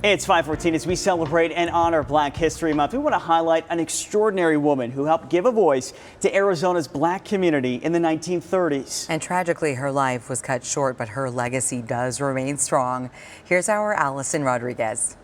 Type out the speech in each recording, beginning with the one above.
It's 5:14 as we celebrate and honor Black History Month. We want to highlight an extraordinary woman who helped give a voice to Arizona's Black community in the 1930s. And tragically, her life was cut short, but her legacy does remain strong. Here's our Allison Rodriguez.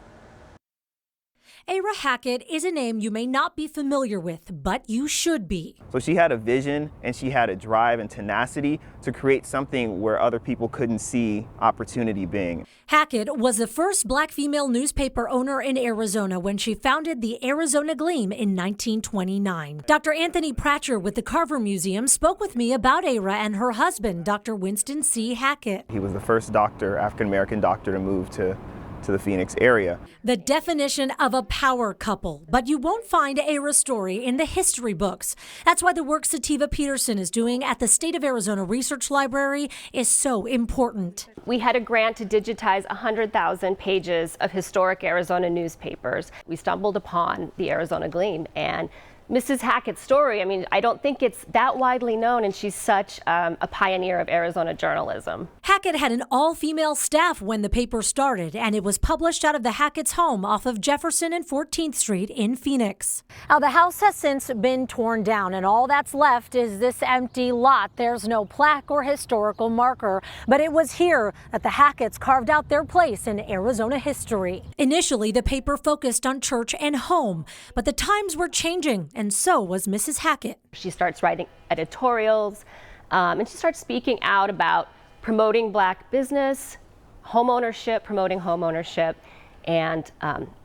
Ayra Hackett is a name you may not be familiar with, but you should be. So she had a vision and she had a drive and tenacity to create something where other people couldn't see opportunity being. Hackett was the first Black female newspaper owner in Arizona when she founded the Arizona Gleam in 1929. Dr. Anthony Pratcher with the Carver Museum spoke with me about Ayra and her husband, Dr. Winston C. Hackett. He was the first doctor, African-American doctor, to move to the Phoenix area. The definition of a power couple, but you won't find Ayra's story in the history books. That's why the work Sativa Peterson is doing at the State of Arizona Research Library is so important. We had a grant to digitize 100,000 pages of historic Arizona newspapers. We stumbled upon the Arizona Gleam and Mrs. Hackett's story. I mean, I don't think it's that widely known, and she's such a pioneer of Arizona journalism. Hackett had an all-female staff when the paper started, and it was published out of the Hackett's home off of Jefferson and 14th Street in Phoenix. Now, the house has since been torn down, and all that's left is this empty lot. There's no plaque or historical marker, but it was here that the Hacketts carved out their place in Arizona history. Initially, the paper focused on church and home, but the times were changing, and so was Mrs. Hackett. She starts writing editorials, and she starts speaking out about promoting Black business, promoting home ownership, and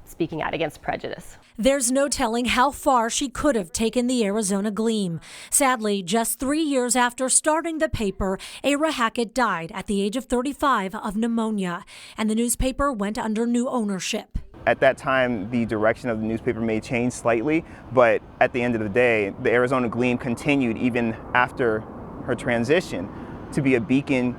speaking out against prejudice. There's no telling how far she could have taken the Arizona Gleam. Sadly, just 3 years after starting the paper, Ayra Hackett died at the age of 35 of pneumonia, and the newspaper went under new ownership. At that time, the direction of the newspaper may change slightly, but at the end of the day, the Arizona Gleam continued even after her transition to be a beacon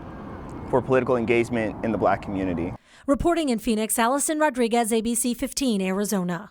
for political engagement in the Black community. Reporting in Phoenix, Allison Rodriguez, ABC 15, Arizona.